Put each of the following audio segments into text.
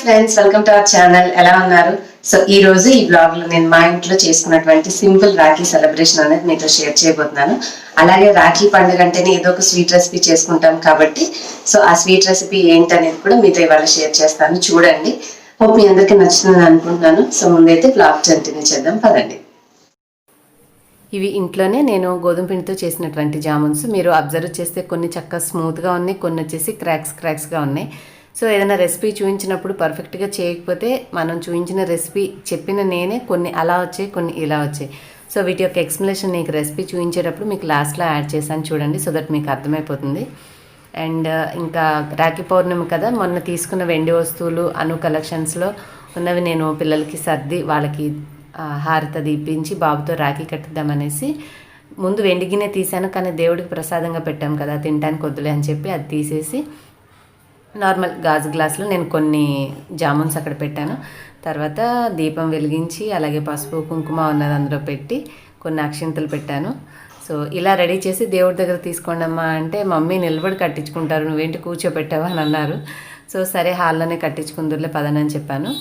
Friends, welcome to our channel. ఎలా ఉన్నారు? So ఈ రోజు ఈ బ్లాగ్ లో నేను మా ఇంట్లో చేసుకున్నటువంటి సింపుల్ రాఖీ సెలబ్రేషన్ అనేది మీతో షేర్ చేయబోతున్నాను. అలాగే రాఖీ పండుగ అంటేనే ఏదో ఒక స్వీట్ రెసిపీ చేసుకుంటాం కాబట్టి సో ఆ స్వీట్ రెసిపీ ఏంటనేది కూడా మీతో ఇవాళ షేర్ చేస్తాను. చూడండి, హోప్ మీ అందరికీ నచ్చుతుందని అనుకుంటున్నాను. సో ముందైతే బ్లాగ్ కంటిన్యూ చేద్దాం, పదండి. ఇవి ఇంట్లోనే నేను గోధుమ పిండితో చేసినటువంటి జామున్స్. మీరు అబ్జర్వ్ చేస్తే కొన్ని చక్కగా స్మూత్గా ఉన్నాయి, కొన్ని వచ్చేసి క్రాక్స్గా ఉన్నాయి. సో ఏదైనా రెసిపీ చూపించినప్పుడు పర్ఫెక్ట్గా చేయకపోతే మనం చూపించిన రెసిపీ చెప్పిన నేనే కొన్ని అలా వచ్చాయి, కొన్ని ఇలా వచ్చాయి. సో వీటి యొక్క ఎక్స్ప్లెనేషన్ నీకు రెసిపీ చూపించేటప్పుడు మీకు లాస్ట్లో యాడ్ చేశాను, చూడండి, సో దట్ మీకు అర్థమైపోతుంది. అండ్ ఇంకా రాఖీ పౌర్ణమి కదా, మొన్న తీసుకున్న వెండి వస్తువులు అను కలెక్షన్స్లో ఉన్నవి నేను పిల్లలకి సర్ది వాళ్ళకి హారత దీపించి బాబుతో రాఖీ కట్టిద్దామనేసి ముందు వెండి గిన్నె తీశాను. కానీ దేవుడికి ప్రసాదంగా పెట్టాం కదా, తినడానికి వద్దులే అని చెప్పి అది తీసేసి నార్మల్ గాజు గ్లాసులో నేను కొన్ని జామున్స్ అక్కడ పెట్టాను. తర్వాత దీపం వెలిగించి అలాగే పసుపు కుంకుమ ఉన్నది అందులో పెట్టి కొన్ని అక్షింతలు పెట్టాను. సో ఇలా రెడీ చేసి దేవుడి దగ్గర తీసుకోండి అమ్మా అంటే, మమ్మీ నిలబడి కట్టించుకుంటారు, నువ్వేంటి కూర్చోబెట్టావా అని అన్నారు. సో సరే హాల్లోనే కట్టించుకుందురులే పదనని చెప్పాను.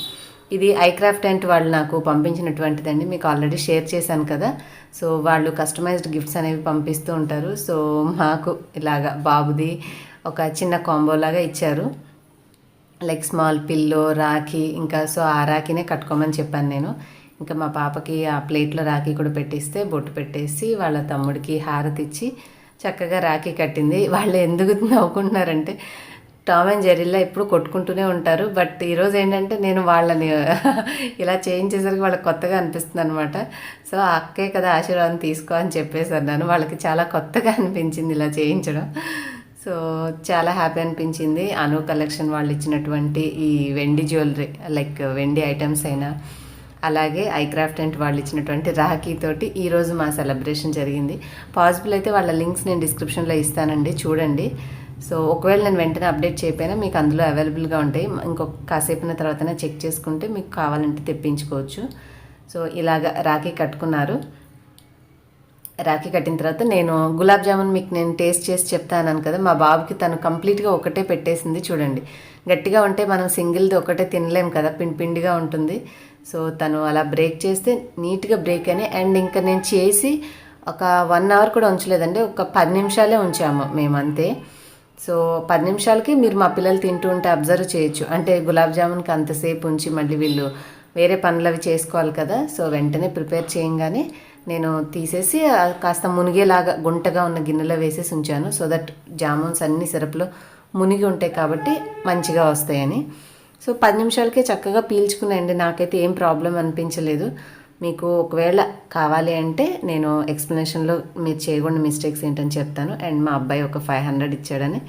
ఇది ఐక్రాఫ్ట్ అండ్ వాళ్ళు నాకు పంపించినటువంటిదండి, మీకు ఆల్రెడీ షేర్ చేశాను కదా. సో వాళ్ళు కస్టమైజ్డ్ గిఫ్ట్స్ అనేవి పంపిస్తూ ఉంటారు. సో మాకు ఇలాగా బాబుది ఒక చిన్న కాంబో లాగా ఇచ్చారు, లైక్ స్మాల్ పిల్లో రాఖీ. ఇంకా సో ఆ రాఖీనే కట్టుకోమని చెప్పాను నేను. ఇంకా మా పాపకి ఆ ప్లేట్లో రాఖీ కూడా పెట్టిస్తే బొట్టు పెట్టేసి వాళ్ళ తమ్ముడికి హారతి ఇచ్చి చక్కగా రాఖీ కట్టింది. వాళ్ళు ఎందుకు నవ్వుకుంటున్నారంటే, టామ్ అండ్ జెర్రీలా ఎప్పుడు కొట్టుకుంటూనే ఉంటారు, బట్ ఈరోజు ఏంటంటే నేను వాళ్ళని ఇలా చేయించేసరికి వాళ్ళకి కొత్తగా అనిపిస్తుంది అనమాట. సో అక్కే కదా ఆశీర్వాదం తీసుకో అని చెప్పేసి అన్నాను. వాళ్ళకి చాలా కొత్తగా అనిపించింది ఇలా చేయించడం. సో చాలా హ్యాపీ అనిపించింది. అను కలెక్షన్ వాళ్ళు ఇచ్చినటువంటి ఈ వెండి జ్యువెలరీ, లైక్ వెండి ఐటమ్స్ అయినా, అలాగే ఐక్రాఫ్ట్ అండ్ వాళ్ళు ఇచ్చినటువంటి రాఖీతోటి ఈరోజు మా సెలబ్రేషన్ జరిగింది. పాసిబుల్ అయితే వాళ్ళ లింక్స్ నేను డిస్క్రిప్షన్లో ఇస్తానండి, చూడండి. సో ఒకవేళ నేను వెంటనే అప్డేట్ చేయకపోయినా మీకు అందులో అవైలబుల్గా ఉంటాయి. ఇంకొక కాసేపున తర్వాతనే చెక్ చేసుకుంటే మీకు కావాలంటే తెప్పించుకోవచ్చు. సో ఇలాగ రాఖీ కట్టుకున్నారు. రాఖీ కట్టిన తర్వాత నేను గులాబ్ జామున్ మీకు నేను టేస్ట్ చేసి చెప్తాను కదా, మా బాబుకి తను కంప్లీట్గా ఒకటే పెట్టేసింది. చూడండి, గట్టిగా ఉంటే మనం సింగిల్ది ఒకటే తినలేం కదా, పిండిగా ఉంటుంది. సో తను అలా బ్రేక్ చేస్తే నీట్గా బ్రేక్ అని. అండ్ ఇంకా నేను చేసి ఒక 1 అవర్ కూడా ఉంచలేదండి, ఒక 10 నిమిషాలే ఉంచాము మేమంతే. సో 10 నిమిషాలకి మీరు మా పిల్లలు తింటూ ఉంటే అబ్జర్వ్ చేయొచ్చు. అంటే గులాబ్ జామున్కి అంతసేపు ఉంచి మళ్ళీ వీళ్ళు వేరే పనులు అవి చేసుకోవాలి కదా. సో వెంటనే ప్రిపేర్ చేయంగానే నేను తీసేసి కాస్త మునిగేలాగా గుంటగా ఉన్న గిన్నెలో వేసేసి ఉంచాను. సో దట్ జామున్స్ అన్ని సిరప్లో మునిగి ఉంటాయి కాబట్టి మంచిగా వస్తాయని. సో 10 నిమిషాలకే చక్కగా పీల్చుకున్నాయండి, నాకైతే ఏం ప్రాబ్లం అనిపించలేదు. మీకు ఒకవేళ కావాలి అంటే నేను ఎక్స్ప్లెనేషన్లో మీరు చేయకుండా మిస్టేక్స్ ఏంటని చెప్తాను. అండ్ మా అబ్బాయి ఒక 500 ఇచ్చాడని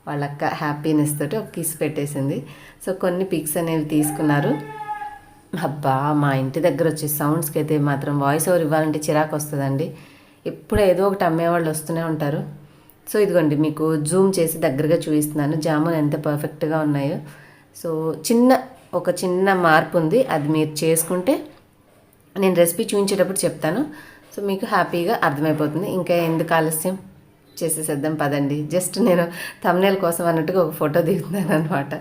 వాళ్ళక్క హ్యాపీనెస్ తోటి ఒక కిస్ పెట్టేసింది. సో కొన్ని పిక్స్ అనేవి తీసుకున్నారు. అబ్బా, మా ఇంటి దగ్గర వచ్చే సౌండ్స్కి అయితే మాత్రం వాయిస్ ఓవర్ ఇవ్వాలంటే చిరాకు వస్తుందండి. ఎప్పుడు ఏదో ఒకటి అమ్మేవాళ్ళు వస్తూనే ఉంటారు. సో ఇదిగోండి, మీకు జూమ్ చేసి దగ్గరగా చూపిస్తున్నాను జామున్ ఎంత పర్ఫెక్ట్గా ఉన్నాయో. సో ఒక చిన్న మార్పు ఉంది, అది మీరు చేసుకుంటే నేను రెసిపీ చూపించేటప్పుడు చెప్తాను. సో మీకు హ్యాపీగా అర్థమైపోతుంది. ఇంకా ఎందుకు ఆలస్యం, చేసేసేద్దాం పదండి. జస్ట్ నేను థంబ్నెయిల్ కోసం అన్నట్టుగా ఒక ఫోటో దిగుతున్నాను అనమాట.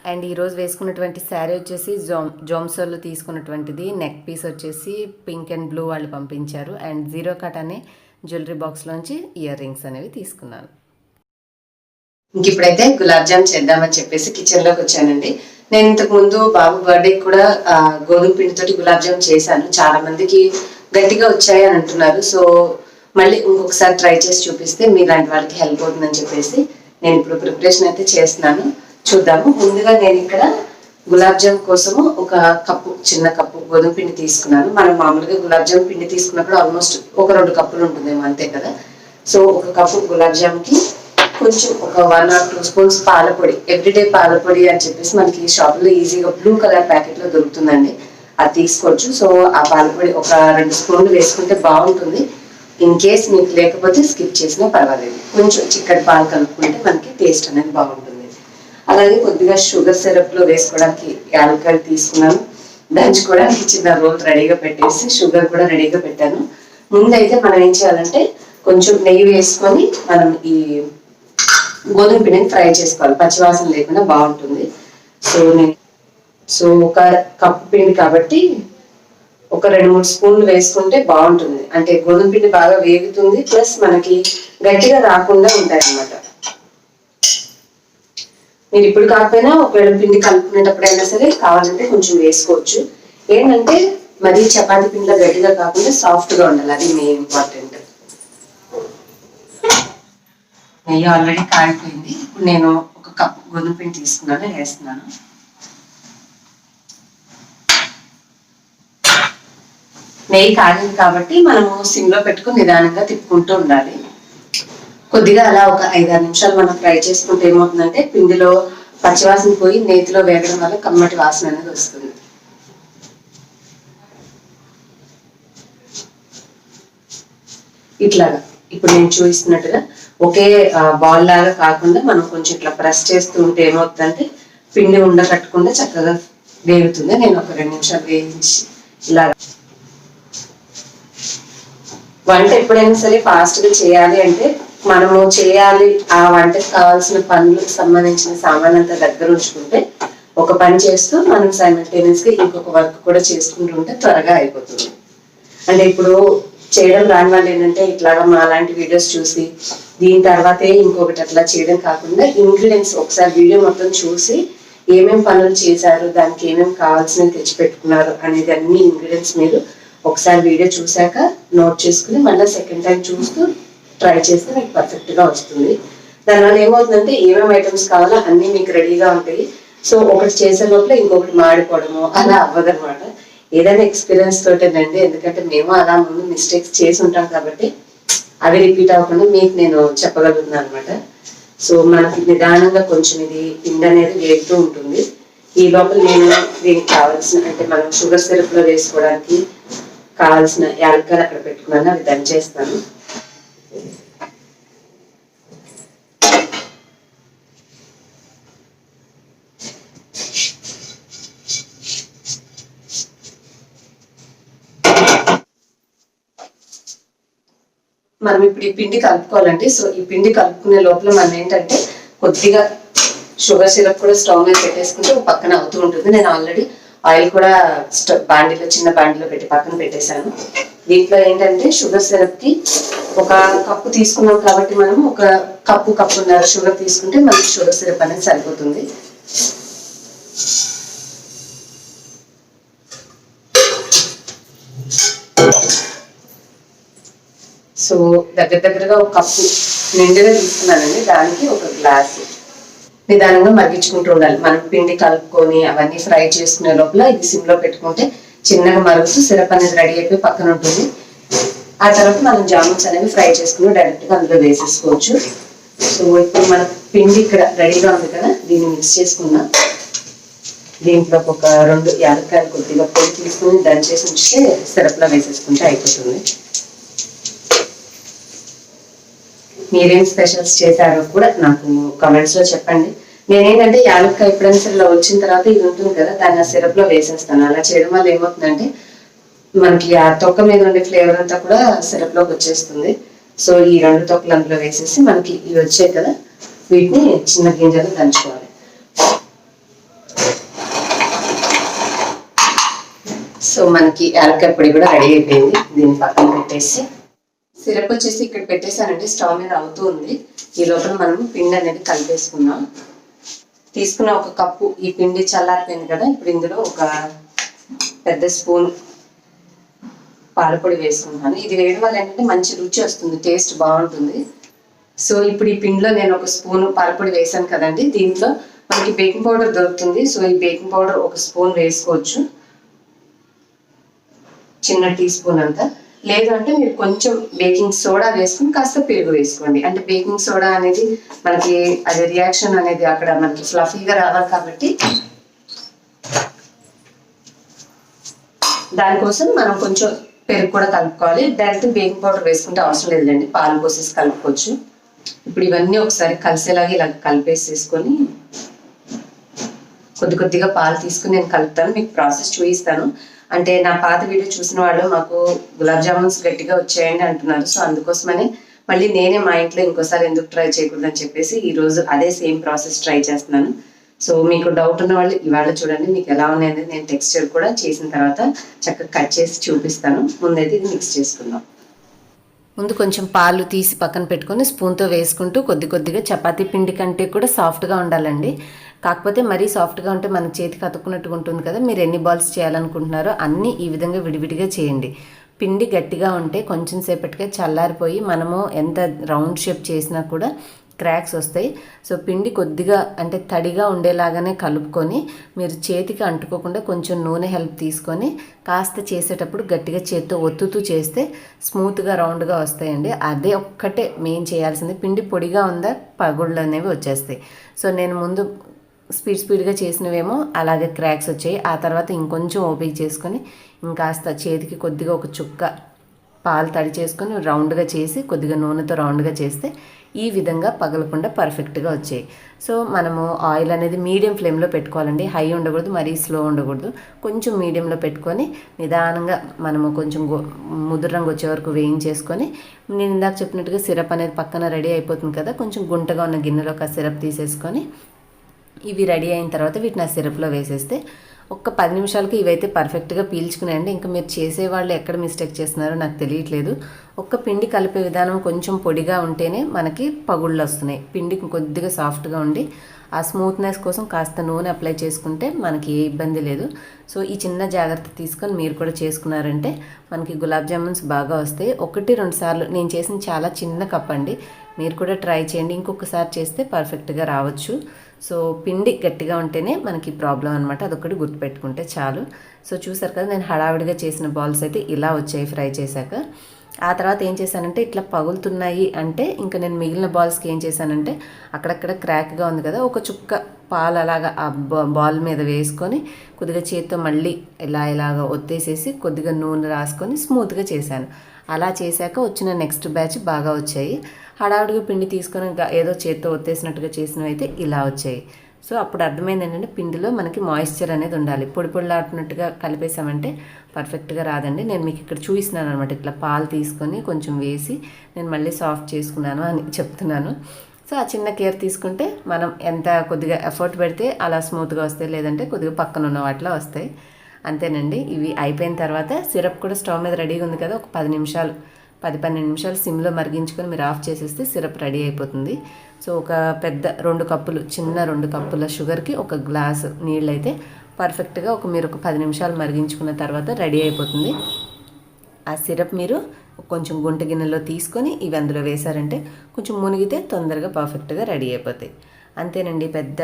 అండ్ ఈరోజు వేసుకున్నటువంటి శారీ వచ్చేసి జోమ్సోల్లో తీసుకున్నటువంటిది. నెక్ పీస్ వచ్చేసి పింక్ అండ్ బ్లూ వాళ్ళు పంపించారు. అండ్ 0 కట్ అనే జ్యువెలరీ బాక్స్లోంచి ఇయర్ రింగ్స్ అనేవి తీసుకున్నాను. ఇంక ఇప్పుడైతే గులాబ్ జామ్ చేద్దామని చెప్పేసి కిచెన్లోకి వచ్చానండి. నేను ఇంతకు ముందు బాబు బర్త్డే కూడా గోధుమ పిండితోటి గులాబ్ జామ్ చేశాను. చాలా మందికి గట్టిగా వచ్చాయి అని అంటున్నారు. సో మళ్ళీ ఇంకొకసారి ట్రై చేసి చూపిస్తే మీలాంటి వాళ్ళకి హెల్ప్ అవుతుందని చెప్పేసి నేను ఇప్పుడు ప్రిపరేషన్ అయితే చేస్తున్నాను. చూద్దాము. ముందుగా నేను ఇక్కడ గులాబ్ జామ్ కోసము ఒక చిన్న కప్పు గోధుమ పిండి తీసుకున్నాను. మనం మామూలుగా గులాబ్ జామ్ పిండి తీసుకున్నప్పుడు ఆల్మోస్ట్ ఒక 2 కప్పులు ఉంటుందేమో, అంతే కదా. సో ఒక కప్పు గులాబ్ జామ్కి కొంచెం ఒక 1 or 2 స్పూన్స్ పాలపొడి, ఎవ్రీడే పాలపొడి అని చెప్పేసి మనకి షాపులో ఈజీగా బ్లూ కలర్ ప్యాకెట్లో దొరుకుతుందండి, అది తీసుకోవచ్చు. సో ఆ పాలపొడి ఒక 2 స్పూన్లు వేసుకుంటే బాగుంటుంది. ఇన్ కేస్ మీకు లేకపోతే స్కిప్ చేసినా పర్వాలేదు. కొంచెం చిక్కటి పాలు కలుపుకుంటే మనకి టేస్ట్ అనేది బాగుంటుంది. అలాగే కొద్దిగా షుగర్ సిరప్లో వేసుకోవడానికి యాలక్కాయలు తీసుకున్నాను. దంచుకోవడానికి చిన్న రోల్ రెడీగా పెట్టేసి షుగర్ కూడా రెడీగా పెట్టాను. ముందైతే మనం ఏం చేయాలంటే కొంచెం నెయ్యి వేసుకొని మనం ఈ గోధుమ పిండిని ఫ్రై చేసుకోవాలి, పచ్చివాసన లేకుండా బాగుంటుంది. సో నేను సో ఒక కప్పు పిండి కాబట్టి ఒక 2-3 స్పూన్లు వేసుకుంటే బాగుంటుంది. అంటే గోధుమ పిండి బాగా వేగుతుంది, ప్లస్ మనకి గట్టిగా రాకుండా ఉంటాయి అన్నమాట. మీరు ఇప్పుడు కాకపోయినా ఒకవేళ పిండి కలుపుకునేటప్పుడైనా సరే కావాలంటే కొంచెం వేసుకోవచ్చు. ఏంటంటే మరి చపాతీ పిండిలో గట్టిగా కాకుండా సాఫ్ట్గా ఉండాలి, అది మెయిన్ ఇంపార్టెంట్. నెయ్యి ఆల్రెడీ కాగిపోయింది. ఇప్పుడు నేను ఒక కప్పు గోధుమ పిండి తీసుకున్నాను, వేస్తున్నాను. నెయ్యి కాగింది కాబట్టి మనము సిమ్లో పెట్టుకుని నిదానంగా తిప్పుకుంటూ ఉండాలి. కొద్దిగా అలా ఒక 5-6 నిమిషాలు మనం ఫ్రై చేసుకుంటే ఏమవుతుందంటే పిండిలో పచ్చివాసన పోయి నేతిలో వేగడం వల్ల కమ్మటి వాసన అనేది వస్తుంది. ఇట్లాగా ఇప్పుడు నేను చూపిస్తున్నట్టుగా ఒకే బాల్ లాగా కాకుండా మనం కొంచెం ఇట్లా ప్రెస్ చేస్తూ ఉంటే ఏమవుతుందంటే పిండి ఉండకట్టకుండా చక్కగా వేగుతుంది. నేను ఒక 2 నిమిషాలు వేయించి ఇలాగా. వంట ఎప్పుడైనా సరే ఫాస్ట్గా చేయాలి అంటే మనము చేయాలి ఆ వంటకు కావాల్సిన పనులకు సంబంధించిన సామాన్ అంతా దగ్గర ఉంచుకుంటే ఒక పని చేస్తూ మనం సైమల్టేనియస్గా ఇంకొక వర్క్ కూడా చేసుకుంటూ ఉంటే త్వరగా అయిపోతుంది. అంటే ఇప్పుడు చేయడం రాని వాళ్ళు ఏంటంటే ఇట్లాగా మా లాంటి వీడియోస్ చూసి దీని తర్వాతే ఇంకొకటి అట్లా చేయడం కాకుండా ఇంగ్రీడియంట్స్ ఒకసారి వీడియో మొత్తం చూసి ఏమేమి పనులు చేశారు, దానికి ఏమేమి కావాల్సినవి తెచ్చిపెట్టుకున్నారు అనేది అన్ని ఇంగ్రీడియంట్స్ మీరు ఒకసారి వీడియో చూశాక నోట్ చేసుకుని మళ్ళీ సెకండ్ టైం చూస్తూ ట్రై చేస్తే మీకు పర్ఫెక్ట్గా వస్తుంది. దానివల్ల ఏమవుతుందంటే ఏమేమి ఐటమ్స్ కావాలో అన్నీ మీకు రెడీగా ఉంటాయి. సో ఒకటి చేసే లోపల ఇంకొకటి మాడిపోవడము అలా అవ్వదన్నమాట. ఏదైనా ఎక్స్పీరియన్స్ తోటేనండి, ఎందుకంటే మేము అలా ముందు మిస్టేక్స్ చేసి ఉంటాం కాబట్టి అవి రిపీట్ అవ్వకుండా మీకు నేను చెప్పగలుగుతున్నాను అనమాట. సో మనకి నిదానంగా కొంచెం ఇది పిండి అనేది వేగుతూ ఉంటుంది. ఈ లోపల నేను దీనికి కావాల్సిన అంటే మనం షుగర్ సిరప్లో వేసుకోవడానికి కావాల్సిన యాలక్కాయలు అక్కడ పెట్టుకున్నాను, అవి దంచేస్తాను. మనం ఇప్పుడు ఈ పిండి కలుపుకోవాలండి. సో ఈ పిండి కలుపుకునే లోపల మనం ఏంటంటే కొద్దిగా షుగర్ సిరప్ కూడా స్టవ్ మీద పెట్టేసుకుంటే పక్కన అవుతూ ఉంటుంది. నేను ఆల్రెడీ ఆయిల్ కూడా బాండీలో చిన్న బాండీలో పెట్టి పక్కన పెట్టేశాను. దీంట్లో ఏంటంటే షుగర్ సిరప్ కి ఒక కప్పు తీసుకున్నాం కాబట్టి మనం ఒక కప్పున్నర షుగర్ తీసుకుంటే మనకి షుగర్ సిరప్ అనేది సరిపోతుంది. సో దగ్గరగా ఒక కప్పు నిండుగా తీసుకున్నానండి, దానికి ఒక గ్లాసు. నిదానంగా మగ్గించుకుంటూ ఉండాలి. మనం పిండి కలుపుకొని అవన్నీ ఫ్రై చేసుకునే లోపల ఇది సిమ్లో పెట్టుకుంటే చిన్నగా మరుగుతూ సిరప్ అనేది రెడీ అయిపోయి పక్కన ఉంటుంది. ఆ తర్వాత మనం జామున్స్ అనేవి ఫ్రై చేసుకుని డైరెక్ట్గా అందులో వేసేసుకోవచ్చు. సో ఇప్పుడు మన పిండి ఇక్కడ రెడీగా ఉంది కదా, దీన్ని మిక్స్ చేసుకుందాం. దీంట్లో ఒక 2 యాలక్కాయలు కొద్దిగా పొడి తీసుకుని దంచేసి ఉంచితే సిరప్లో వేసేసుకుంటే అయిపోతుంది. మీరేం స్పెషల్స్ చేశారో కూడా నాకు కామెంట్స్ లో చెప్పండి. నేనేంటంటే యాలక్కాయ ఎప్పుడైనా సరే ఇలా వచ్చిన తర్వాత ఇది ఉంటుంది కదా, దాన్ని ఆ సిరప్ లో వేసేస్తాను. అలా చేయడం వల్ల ఏమవుతుందంటే మనకి ఆ తొక్క మీద ఉండే ఫ్లేవర్ అంతా కూడా సిరప్ లోకి వచ్చేస్తుంది. సో ఈ 2 తొక్కలు అందులో వేసేసి మనకి ఇవి వచ్చాయి కదా, వీటిని చిన్న గింజలు దంచుకోవాలి. సో మనకి యాలక్కాయ పొడి కూడా రెడీ అయిపోయింది. దీన్ని పక్కన పెట్టేసి సిరప్ వచ్చేసి ఇక్కడ పెట్టేశానండి, స్టవ్ మీద అవుతూ ఉంది. ఈ లోపల మనం పిండి అనేది కలిపేసుకున్నాం. తీసుకున్న ఒక కప్పు ఈ పిండి చల్లారిపోయింది కదా, ఇప్పుడు ఇందులో ఒక పెద్ద స్పూన్ పాలపొడి వేసుకుంటాను. ఇది వేయడం వల్ల ఏంటంటే మంచి రుచి వస్తుంది, టేస్ట్ బాగుంటుంది. సో ఇప్పుడు ఈ పిండిలో నేను ఒక స్పూన్ పాలపొడి వేసాను కదండి, దీంట్లో మనకి బేకింగ్ పౌడర్ దొరుకుతుంది. సో ఈ బేకింగ్ పౌడర్ ఒక స్పూన్ వేసుకోవచ్చు, చిన్న టీ స్పూన్ అంతా. లేదు అంటే మీరు కొంచెం బేకింగ్ సోడా వేసుకుని కాస్త పెరుగు వేసుకోండి. అంటే బేకింగ్ సోడా అనేది మనకి అది రియాక్షన్ అనేది అక్కడ మనకి ఫ్లఫీగా రావాలి కాబట్టి దానికోసం మనం కొంచెం పెరుగు కూడా కలుపుకోవాలి. డైరెక్ట్ బేకింగ్ పౌడర్ వేసుకుంటే అవసరం లేదండి, పాలు పోసేసి కలుపుకోవచ్చు. ఇప్పుడు ఇవన్నీ ఒకసారి కలిసేలాగా ఇలా కలిపేసేసుకొని కొద్దిగా పాలు తీసుకుని నేను కలుపుతాను, మీకు ప్రాసెస్ చూపిస్తాను. అంటే నా పాత వీడియో చూసిన వాళ్ళు మాకు గులాబ్ జామున్స్ గట్టిగా వచ్చాయండి అంటున్నారు. సో అందుకోసమని మళ్ళీ నేనే మా ఇంట్లో ఇంకోసారి ఎందుకు ట్రై చేయకూడదని చెప్పేసి ఈరోజు అదే సేమ్ ప్రాసెస్ ట్రై చేస్తున్నాను. సో మీకు డౌట్ ఉన్న వాళ్ళు ఇవాళ చూడండి మీకు ఎలా ఉన్నాయనేది నేను టెక్స్చర్ కూడా చేసిన తర్వాత చక్కగా కట్ చేసి చూపిస్తాను. ముందైతే ఇది మిక్స్ చేసుకుందాం. ముందు కొంచెం పాలు తీసి పక్కన పెట్టుకొని స్పూన్తో వేసుకుంటూ కొద్దిగా చపాతీ పిండి కంటే కూడా సాఫ్ట్గా ఉండాలండి. కాకపోతే మరీ సాఫ్ట్గా ఉంటే మన చేతికి అతుక్కున్నట్టుగా ఉంటుంది కదా. మీరు ఎన్ని బాల్స్ చేయాలనుకుంటున్నారో అన్నీ ఈ విధంగా విడివిడిగా చేయండి. పిండి గట్టిగా ఉంటే కొంచెం సేపటికే చల్లారిపోయి మనము ఎంత రౌండ్ షేప్ చేసినా కూడా క్రాక్స్ వస్తాయి. సో పిండి కొద్దిగా అంటే తడిగా ఉండేలాగానే కలుపుకొని మీరు చేతికి అంటుకోకుండా కొంచెం నూనె హెల్ప్ తీసుకొని కాస్త చేసేటప్పుడు గట్టిగా చేత్తో ఒత్తుతూ చేస్తే స్మూత్గా రౌండ్గా వస్తాయండి. అదే ఒక్కటే మెయిన్ చేయాల్సింది. పిండి పొడిగా ఉందా పగుళ్ళు అనేవి వచ్చేస్తాయి. సో నేను ముందు స్పీడ్గా చేసినవేమో అలాగే క్రాక్స్ వచ్చాయి. ఆ తర్వాత ఇంకొంచెం ఓపిక చేసుకొని ఇంకాస్త చేతికి కొద్దిగా ఒక చుక్క పాలు తడి చేసుకొని రౌండ్గా చేసి కొద్దిగా నూనెతో రౌండ్గా చేస్తే ఈ విధంగా పగలకుండా పర్ఫెక్ట్గా వచ్చాయి. సో మనము ఆయిల్ అనేది మీడియం ఫ్లేమ్లో పెట్టుకోవాలండి. హై ఉండకూడదు, మరీ స్లో ఉండకూడదు. కొంచెం మీడియంలో పెట్టుకొని నిదానంగా మనము కొంచెం ముదురు రంగు వచ్చే వరకు వేయించేసుకొని నేను ఇందాక చెప్పినట్టుగా సిరప్ అనేది పక్కన రెడీ అయిపోతుంది కదా. కొంచెం గుంటగా ఉన్న గిన్నెలోకి ఆ సిరప్ తీసేసుకొని ఇవి రెడీ అయిన తర్వాత వీటిని ఆ సిరప్లో వేసేస్తే ఒక్క 10 నిమిషాలకి ఇవైతే పర్ఫెక్ట్గా పీల్చుకునేయండి. ఇంకా మీరు చేసేవాళ్ళు ఎక్కడ మిస్టేక్ చేస్తున్నారో నాకు తెలియట్లేదు. ఒక్క పిండి కలిపే విధానం కొంచెం పొడిగా ఉంటేనే మనకి పగుళ్ళు వస్తున్నాయి. పిండి కొద్దిగా సాఫ్ట్గా ఉండి ఆ స్మూత్నెస్ కోసం కాస్త నూనె అప్లై చేసుకుంటే మనకి ఏ ఇబ్బంది లేదు. సో ఈ చిన్న జాగ్రత్త తీసుకొని మీరు కూడా చేసుకున్నారంటే మనకి గులాబ్ జామున్స్ బాగా వస్తాయి. 1-2 సార్లు నేను చేసిన చాలా చిన్న కప్ అండి. మీరు కూడా ట్రై చేయండి. ఇంకొకసారి చేస్తే పర్ఫెక్ట్గా రావచ్చు. సో పిండి గట్టిగా ఉంటేనే మనకి ప్రాబ్లం అనమాట. అదొకటి గుర్తుపెట్టుకుంటే చాలు. సో చూసారు కదా నేను హడావిడిగా చేసిన బాల్స్ అయితే ఇలా వచ్చాయి ఫ్రై చేశాక. ఆ తర్వాత ఏం చేశానంటే ఇట్లా పగులుతున్నాయి అంటే ఇంకా నేను మిగిలిన బాల్స్కి ఏం చేశానంటే అక్కడక్కడ క్రాక్గా ఉంది కదా, ఒక చుక్క పాలు అలాగా ఆ బాల్ మీద వేసుకొని కొద్దిగా చేత్తో మళ్ళీ ఇలాగ ఒత్తేసేసి కొద్దిగా నూనె రాసుకొని స్మూత్గా చేశాను. అలా చేశాక వచ్చిన నెక్స్ట్ బ్యాచ్ బాగా వచ్చాయి. హడావుడిగా పిండి తీసుకొని ఏదో చేత్తో ఒత్తేసినట్టుగా చేసినవి అయితే ఇలా వచ్చాయి. సో అప్పుడు అర్థమైంది ఏంటంటే పిండిలో మనకి మాయిశ్చర్ అనేది ఉండాలి. పొడిలాడుతున్నట్టుగా కలిపేసామంటే పర్ఫెక్ట్గా రాదండి. నేను మీకు ఇక్కడ చూపిస్తున్నాను అనమాట. ఇట్లా పాలు తీసుకొని కొంచెం వేసి నేను మళ్ళీ సాఫ్ట్ చేసుకున్నాను అని చెప్తున్నాను. సో ఆ చిన్న కేర్ తీసుకుంటే మనం ఎంత కొద్దిగా ఎఫర్ట్ పెడితే అలా స్మూత్గా వస్తాయి, లేదంటే కొద్దిగా పక్కన ఉన్న వాటిలో వస్తాయి. అంతేనండి. ఇవి అయిపోయిన తర్వాత సిరప్ కూడా స్టవ్ మీద రెడీగా ఉంది కదా, ఒక 10-12 నిమిషాలు సిమ్లో మరిగించుకొని మీరు ఆఫ్ చేసేస్తే సిరప్ రెడీ అయిపోతుంది. సో ఒక పెద్ద 2 కప్పులు చిన్న 2 కప్పుల షుగర్కి 1 గ్లాసు నీళ్ళు అయితే పర్ఫెక్ట్గా మీరు ఒక 10 నిమిషాలు మరిగించుకున్న తర్వాత రెడీ అయిపోతుంది. ఆ సిరప్ మీరు కొంచెం గుంట గిన్నెలో తీసుకొని ఇవి అందులో వేశారంటే కొంచెం మునిగితే తొందరగా పర్ఫెక్ట్గా రెడీ అయిపోతాయి. అంతేనండి. పెద్ద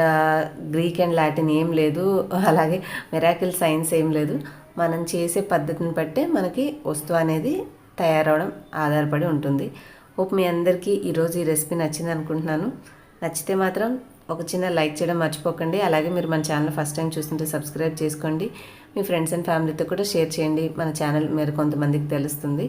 గ్రీక్ అండ్ లాటిన్ ఏం లేదు, అలాగే మిరాకిల్ సైన్స్ ఏం లేదు. మనం చేసే పద్ధతిని బట్టే మనకి వస్తువు అనేది తయారవడం ఆధారపడి ఉంటుంది. హోప్ మీ అందరికీ ఈరోజు ఈ రెసిపీ నచ్చింది అనుకుంటున్నాను. నచ్చితే మాత్రం ఒక చిన్న లైక్ చేయడం మర్చిపోకండి. అలాగే మీరు మన ఛానల్ ఫస్ట్ టైం చూస్తుంటే సబ్స్క్రైబ్ చేసుకోండి. మీ ఫ్రెండ్స్ అండ్ ఫ్యామిలీతో కూడా షేర్ చేయండి. మన ఛానల్ మీరు కొంతమందికి తెలుస్తుంది.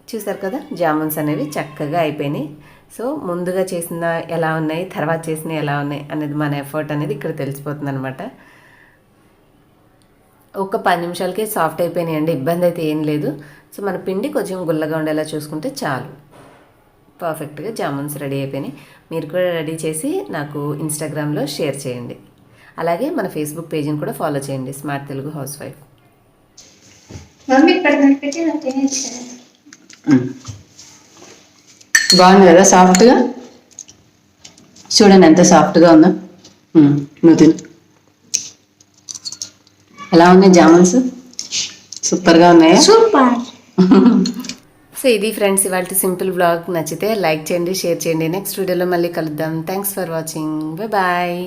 చూసారు కదా జామున్స్ అనేవి చక్కగా అయిపోయినాయి. సో ముందుగా చేసిన ఎలా ఉన్నాయి, తర్వాత చేసినవి ఎలా ఉన్నాయి అనేది మన ఎఫర్ట్ అనేది ఇక్కడ తెలిసిపోతుంది అనమాట. ఒక 10 నిమిషాలకే సాఫ్ట్ అయిపోయినాయండి. ఇబ్బంది అయితే ఏం లేదు. సో మన పిండి కొంచెం గుల్లగా ఉండేలా చూసుకుంటే చాలు. పర్ఫెక్ట్గా జామున్స్ రెడీ అయిపోయినాయి. మీరు కూడా రెడీ చేసి నాకు ఇన్స్టాగ్రామ్లో షేర్ చేయండి. అలాగే మన ఫేస్బుక్ పేజ్ని కూడా ఫాలో చేయండి, స్మార్ట్ తెలుగు హౌస్ వైఫ్. బాగుంది కదా సాఫ్ట్గా. చూడండి ఎంత సాఫ్ట్గా ఉందో. నువ్వు తిను. ఎలా ఉన్నాయి జామున్స్? సూపర్గా ఉన్నాయా? సూపర్. సో ఇది ఫ్రెండ్స్ ఇవాళ సింపుల్ వ్లాగ్. నచ్చితే లైక్ చేయండి, షేర్ చేయండి. నెక్స్ట్ వీడియోలో మళ్ళీ కలుద్దాం. Thanks for watching. బాయ్.